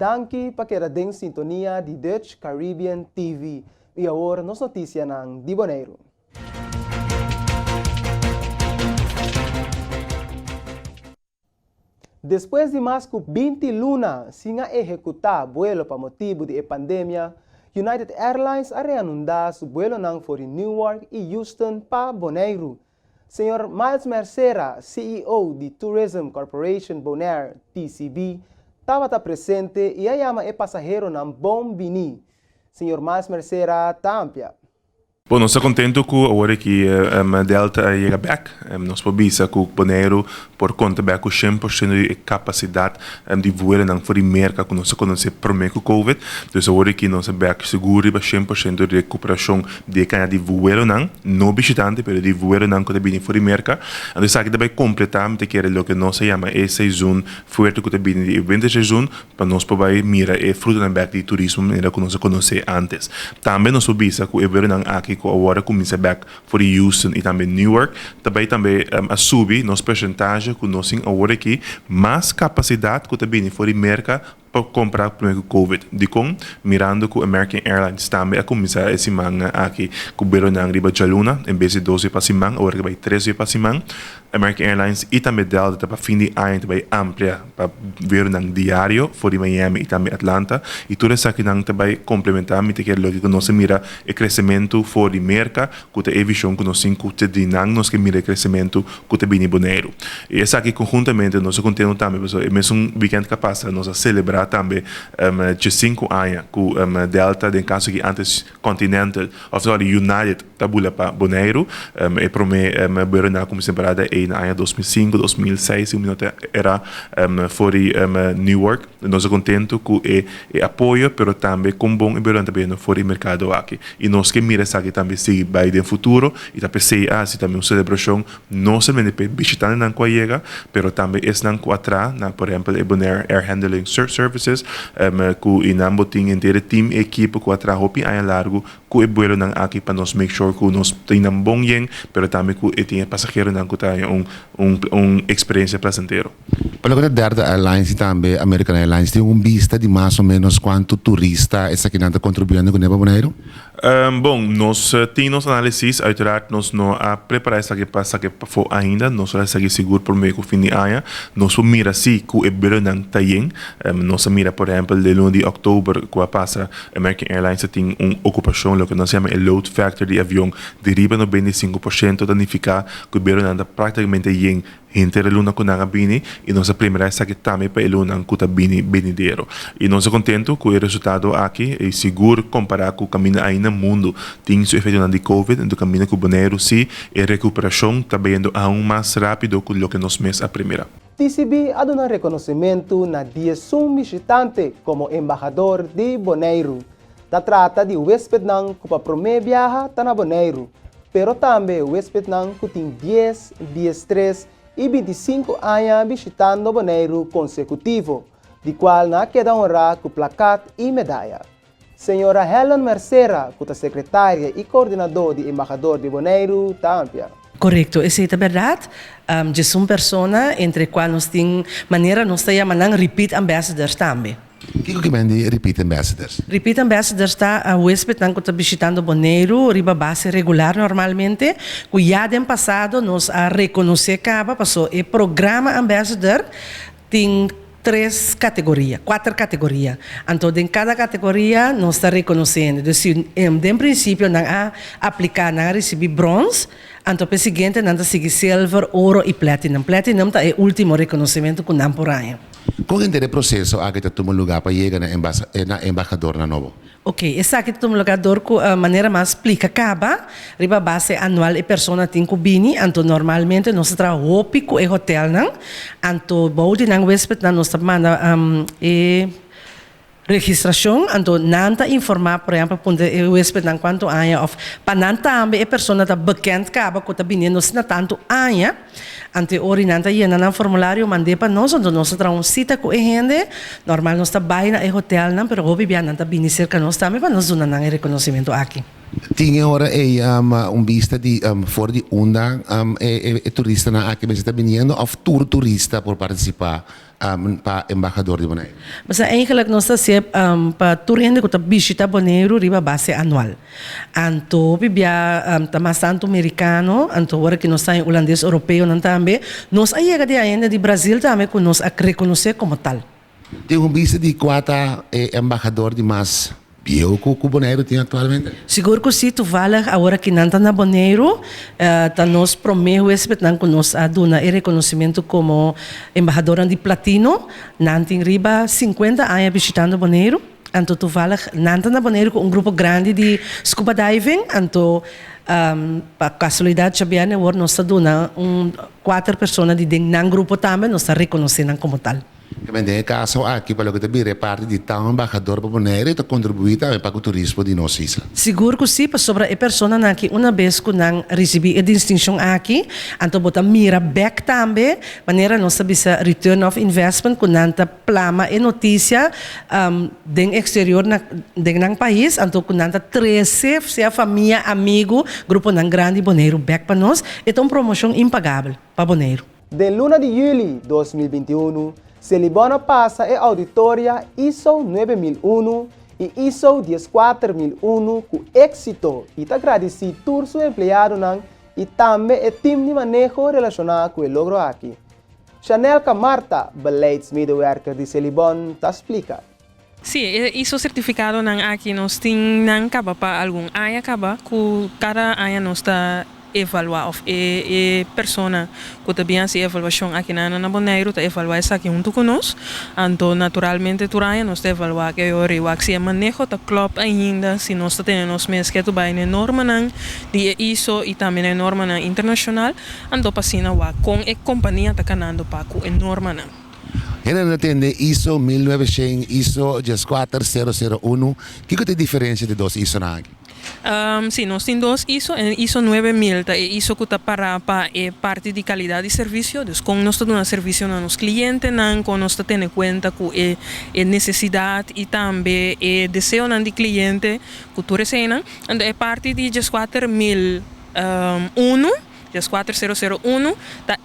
danke para que em sintonia de Dutch Caribbean TV. E agora, nos notícias de Boneiru. Depois de mais de 20 lunas sem executar vuelo para motivo de pandemia, United Airlines a reanudar seu vuelo for Newark e Houston para Boneiru. Senhor Miles Mercera, CEO de Tourism Corporation Bonaire, TCB, estava presente e a chama passageiro bom vini. Senhor Miles Mercera, tampia. Bom, nós estamos contentes com agora que a Delta chega back. Nós podemos que o Bonaire por conta back com 100% de capacidade de voar na primeira que nós conhecemos primeiro com Covid. Então agora que nós back seguro para 100% de recuperação de canha de voar não visitante, mas de voar que está bem primeira. Então isso aqui também completar, me quer o que nós chama é season forte que está bem de evento season para nós poder mirar e fruto na back de turismo maneira que nós conhecemos antes. Também nós podemos que o evento aqui que agora começa back for Houston e também Newark, também a subir nos percentagem que nós temos agora aqui, mais capacidade que também for América para comprar primeiro Covid. De com mirando que American Airlines também a começar esse manga aqui com o beiro na riba de Luna, em vez de 12 para cima, agora vai 13 para cima. American Airlines e também Delta para fim de ano também amplia para ver na diário for Miami e também Atlanta e tudo isso aqui também complementar me que lógico que nós mira o crescimento for de merca que a visão que nós temos que de nós que mira o crescimento que bem Boneiru. E essa aqui conjuntamente nós contemos também, pessoal, mesmo weekend que passa nós a celebrar também de 5 anos com Delta, em caso que antes Continental, ou seja, United tabula para Boneiru, e para mim ver na como separada na ano 2005, 2006, era for Newark. Nós contentes com o apoio, mas também com bom e também for o mercado aqui. E nós que mira aqui também se vai no futuro e também se também uma celebração não somente para visitar na colega, mas também é na quadra, por exemplo, o Bonaire Air Handling Services, que inambo tem inteiro time equipe que atra hopi aí largo que o vuelo nang aqui para nós make sure que nós tenham bom yen, mas também que tenha passageiro nang que tenha experiência prazenteiro. Para a Delta Airlines e também American Airlines tem vista de mais ou menos quanto turista essa que está contribuindo com o Bonaire? Bom, nós temos análises, uiteraard, nós não a preparar essa que passa que for ainda, nós vamos seguir seguro por meio do fim de ano, nós vamos mirar se que o beiro não está bem, nós mira, por exemplo, de 1 de outubro, que passa, American Airlines tem uma ocupação, o que nós chamamos de load factor de avião, deriva 95% danificar, que o beiro não está praticamente bem, entre luna com a bini e nossa primeira essa que também para luna com a bini benideiro e nós contento com o resultado aqui e seguro comparar com o caminho aí no mundo tem seu efeito de Covid do caminho com o Boneiru se a recuperação está indo aún mais rápido que o que nós mês a primeira. TCB ha dado reconhecimento na dia um visitante como embajador de Boneiru. Da trata de huésped nang que para primeira viaja tá na Boneiru, pero também huésped nang que tem 10, 13 e 25 anos visitando Boneiru consecutivo, de qual na queda honrar com placat e medalha. Senhora Helen Mercera, que é secretária e coordenador de embaixador de Boneiru, Tampia. Correcto, essa é a verdade. De uma pessoa entre qual nós temos maneira nós chamamos repeat ambassadors também. O que é Repeat Ambassadors? Repeat Ambassadors está a huésped que está visitando Boneiru, riba base regular normalmente, que já no passado nós a reconhecer que passou o programa Ambassador tem 4 categorias. Então, em cada categoria, nós estamos reconhecendo. Então, em princípio, nós aplicar, nós receber bronze, então, para o seguinte, nós seguir silver, ouro e platinum. Platinum é o último reconhecimento que nós por aí. Qual é o processo que está tomando lugar para chegar na embaixador na novo? Ok, essa aqui é um lugar que a maneira mais explica acaba, riba base anual e pessoa tem que bini, então normalmente nós trabalhamos com o hotel, então bode nang huésped nós manda registração, então nanta informar, por exemplo, punte o huésped nang quanto anos, of para nanta também a pessoa está bekend acaba que está bini nós na tanto anos, ante ori nanta llena na formulário mandei para nós, então nós trabalhamos cita com a gente, normal nós está bem na hotel, pero hoje bem nanta bini cerca nós também para nós dar um reconhecimento aqui. Tinha ora vista di voor die onda turista na aqui mas está viniendo of tour turista por participar pa embajador de Boneiru. Mas eigenlijk nós está para turista que está visita Boneiru riba base anual. Anto bibia tamas tanto americano, anto agora que nós está em holandês europeu não também, nós aí de ainda de Brasil também que nós a reconhecer como tal. Tem vista de quatro embajador de mais bio que Boneiru tem atualmente. Seguro que sim, tu vale agora que não está na Boneiru, tá nós prometo respeitando que nós aduna e reconhecimento como embajadora de platino, não tem riba 50 anos visitando Boneiru. Anto tu vale não está na Boneiru com grupo grande de scuba diving, anto para casualidade sabiane agora nós aduna 4 pessoas de nang grupo também nós está reconhecendo como tal. Nel caso aqui, para que também reparte de tal embajador para Boneiru e contribuir também para o turismo de nossa isla. Seguro que sim, sobre a pessoa que uma vez que não recebe a distinção aqui, então bota mira back também, maneira nós sabemos return of investment, que não tá plama e notícia do exterior do país, então que não tá trazer se a família, amigo, grupo não grande Boneiru back para nós, é uma promoção impagável para Boneiru. De luna de julho de 2021, Celibona passa a auditoria ISO 9001 e ISO 14001 com êxito e está agradecido por seu empregado e também o time de manejo relacionado com o logro aqui. Chanel Camarta, beleidsmedewerker de Celibon, te explica. Sim, isso certificado não aqui nós temos para algum área que cada área nós está evaluar of persona que também se avaliação aqui na Boneiru está evaluar isso aqui junto conosco, então naturalmente turaya nós está evaluar que eu react se manejo tá club ainda se nós está tendo nós mesmo que tu vai na norma não de ISO e também na norma não internacional, então passina wa com a companhia tá canando para com a norma não. Ele atende ISO 1900, ISO 14001. Que é a diferença de dois ISO na aqui? Sim, nós temos dois ISO, ISO 9000, é ISO que está para parte de qualidade de serviço, então com nós dando um serviço a nos clientes, com nós tendo em conta com a necessidade e também o desejo do cliente que tu recebe, então é parte de 14001, 14001,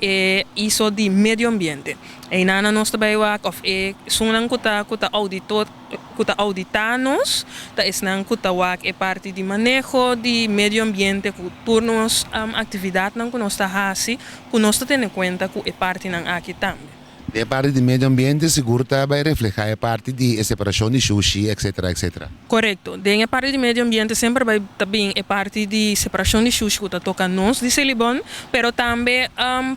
é ISO de meio ambiente. E nana nós também of sunan kuta auditor kuta auditanos ta esnan kuta é parte de manejo de meio ambiente ku turnos atividade nan ku nós ta hasi ku nós ta tendo em conta ku é parte nan aqui também. A parte de meio ambiente seguro vai refletir a parte de separação de sushi, etc, etc. Correto. A parte de meio ambiente sempre vai também a parte de separação de sushi que toca nós de Celibon, pero também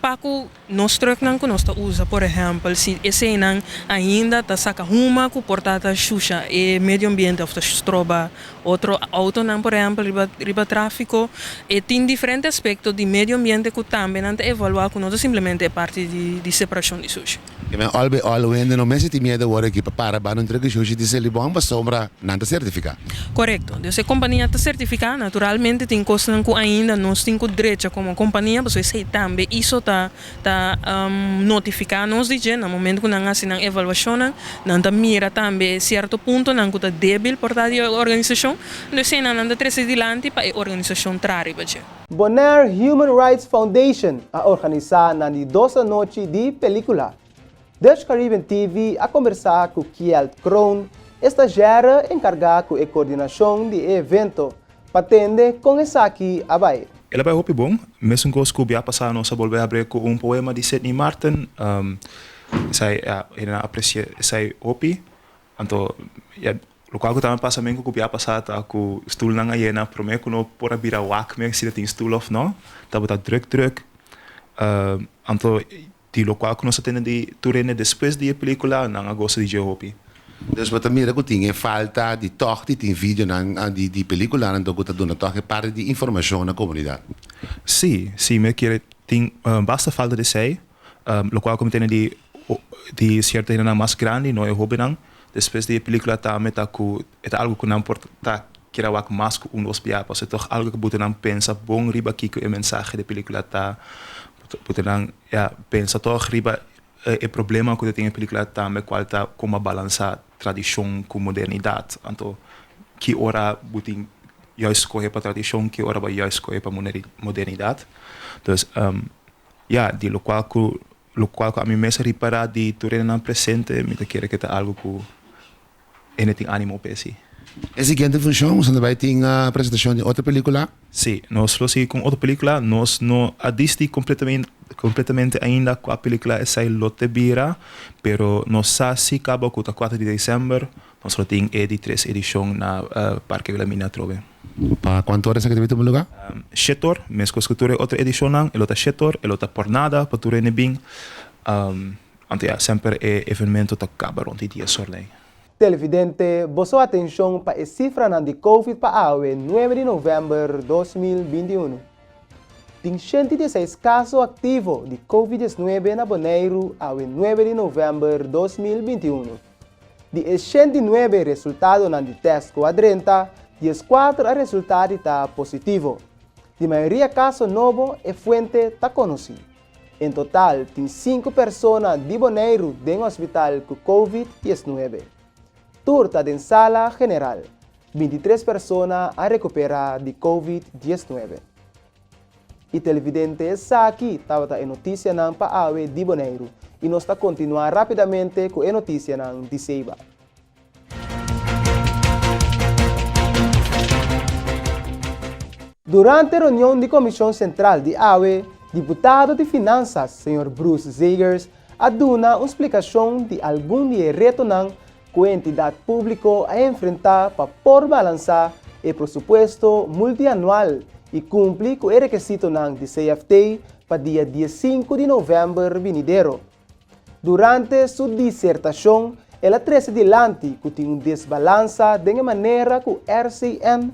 para que nós trocar que nós usa, por exemplo, se esse não ainda tá saca uma que portada sushi e meio ambiente of stroba outro auto não, por exemplo, riba tráfico e tem diferentes aspectos de meio ambiente que também não evaluar que nós simplesmente é parte de separação de sushi. Al wende no mesi ti medo ora que para não entregar sushi de Celibon para sombra não está certificado. Correto. Então se a companhia está certificada, naturalmente tem coisas que ainda nós temos direito como companhia, mas isso também isso tá notificar nós de no momento que nós assinamos evaluação, não tá mira também certo ponto não que tá débil por da organização, então se não anda trazer adiante para a organização trari baje. Boneiru Human Rights Foundation a organizar na de 12 noite de película. Dutch Caribbean TV a conversar com Kjeld Kroon, estagiária encarregada com a coordenação do evento, patende com essa aqui a Bahia. Ela vai hopi bom, mesmo que os cubia passar nossa volver a abrir com poema de Sidney Martin, sai ela aprecia sai hopi, então o qual que também passa mesmo que cubia passar tá com stoel na hiena, prometo no por abrir a wak mesmo se tem stoel of não, tá botar druk, então die local que nós temos de turene depois da película não gosto de hopi. Dus wat mira que tinha falta de toque, tem vídeo de película, então que tá dando toque para de informação na comunidade. Sim, me quer tem basta falta de sei, local como tem de certa ainda mais grande, não é hobby não. Depois da película também tá com é algo que não importa que era o mais que dos piapas, é toch algo que você não pensa bom riba que o mensagem da película tá você não pensa toch riba o problema que tem a película também qual tá como balançar tradição com modernidade, então que ora butin juist escolher para tradição que ora vai juist escolher para modernidade. Dus die local a mim mesmo reparar de tudo na presente, me querer que tá algo que anything animo pesi. A seguinte função, nós também tem a apresentação de outra película. Sim, nós lo com outra película, nós não adisti completamente ainda com a película essa lote bira, pero nós se acaba com a 4 de dezembro, nós lo tem três edição na Parque Vila Mina Trove. Para quanto horas que teve lugar? Shetor, mesmo escultura outra edição não, elota Shetor, elota pornada, para tudo nebing. Ante sempre evento tá acaba rond dia sorlei. Televidente, boa atenção para a cifra de Covid para o 9 de novembro de 2021. Tem 116 casos ativos de Covid-19 na Boneiru ao 9 de novembro de 2021. De 109 resultados na teste com a 30, 14 a resultado está positivo. De maioria casos novos é fonte está conhecida. Em total, tem 5 pessoas de Boneiru no hospital com Covid-19. Turta de sala general, 23 pessoas a recuperar de Covid-19. E televidente está aqui, estava a notícia para a AWE de Boneiru. E nós está continuar rapidamente com a notícia de Saba. Durante a reunião da Comissão Central de AWE, deputado de Finanças, Sr. Bruce Zegers, aduna uma explicação de algum de reto que a entidade pública a enfrentar para por balançar o pressuposto multianual e cumprir com o requisito de CFT para dia 15 de novembro vindouro. Durante sua dissertação, ela traz adiante que tem desbalança de maneira que o RCN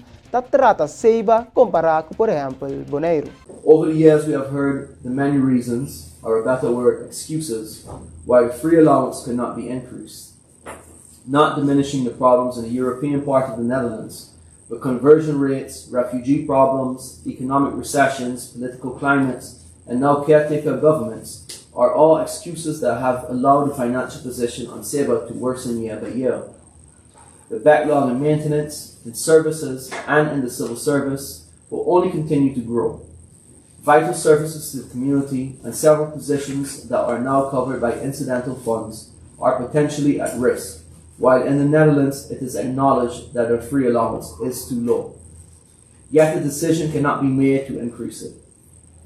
trata Saba comparado com, por exemplo, Boneiru. Over the years, we have heard the many reasons, or a better word, excuses, why the free allowance could not be increased. Not diminishing the problems in the European part of the Netherlands, but conversion rates, refugee problems, economic recessions, political climates, and now caretaker governments are all excuses that have allowed the financial position on Saba to worsen year by year. The backlog in maintenance, in services, and in the civil service will only continue to grow. Vital services to the community and several positions that are now covered by incidental funds are potentially at risk, while in the Netherlands it is acknowledged that their free allowance is too low. Yet the decision cannot be made to increase it.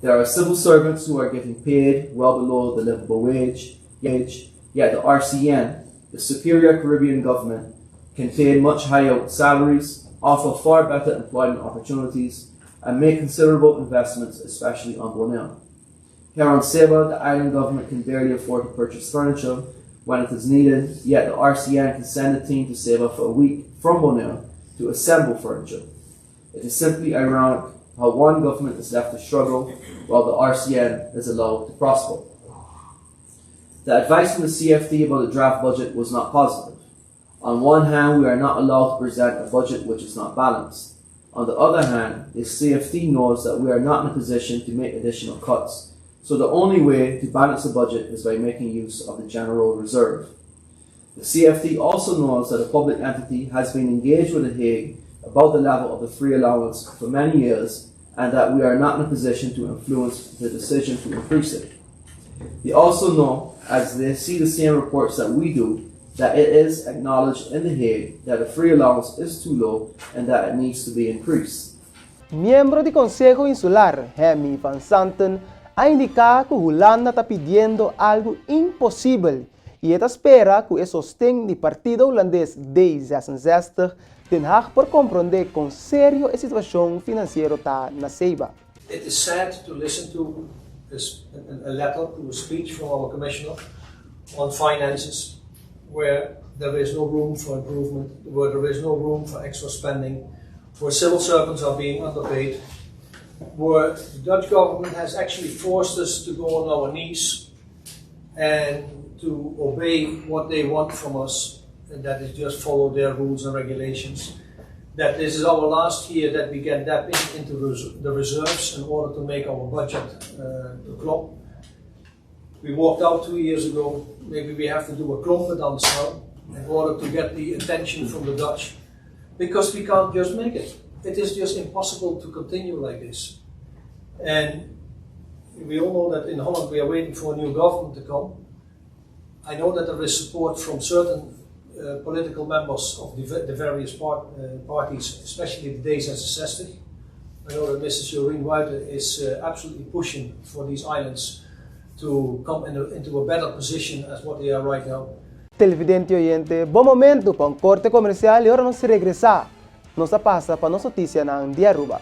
There are civil servants who are getting paid well below the livable wage, yet the RCN, the superior Caribbean government, can pay much higher salaries, offer far better employment opportunities, and make considerable investments, especially on Boneiru. Here on Saba, the island government can barely afford to purchase furniture when it is needed, yet the RCN can send a team to Saba for a week from Boneiru to assemble furniture. It is simply ironic how one government is left to struggle while the RCN is allowed to prosper. The advice from the CFD about the draft budget was not positive. On one hand, we are not allowed to present a budget which is not balanced. On the other hand, the CFD knows that we are not in a position to make additional cuts, so the only way to balance the budget is by making use of the General Reserve. The CFD also knows that a public entity has been engaged with The Hague about the level of the free allowance for many years, and that we are not in a position to influence the decision to increase it. They also know, as they see the same reports that we do, that it is acknowledged in The Hague that the free allowance is too low and that it needs to be increased. Miembro do Conselho Insular, Hemi Van Santen, a indicar que Holanda está pedindo algo impossível e está espera que o sostém do partido holandês D66 tenha por compreender com sério a situação financeira na Saba. It is sad to listen to a letter, to a speech from our commissioner on finances, where there is no room for improvement, where there is no room for extra spending, where civil servants are being underpaid, where the Dutch government has actually forced us to go on our knees and to obey what they want from us, and that is just follow their rules and regulations. That this is our last year that we can tap into the reserves in order to make our budget to klop. We walked out 2 years ago. Maybe we have to do a klompendans now in order to get the attention from the Dutch, because we can't just make it. it is just impossible to continue like this. And we all know that in Holland we are waiting for a new government to come. I know that there is support from certain political members of the various parties, especially the D66. I know that Mrs. Jorien Wuiten is absolutely pushing for these islands to come into a better position as what they are right now. Televidente oyente, bom momento para um corte comercial e agora nós regressar. Nossa passa para nossa notícia na Dia Aruba.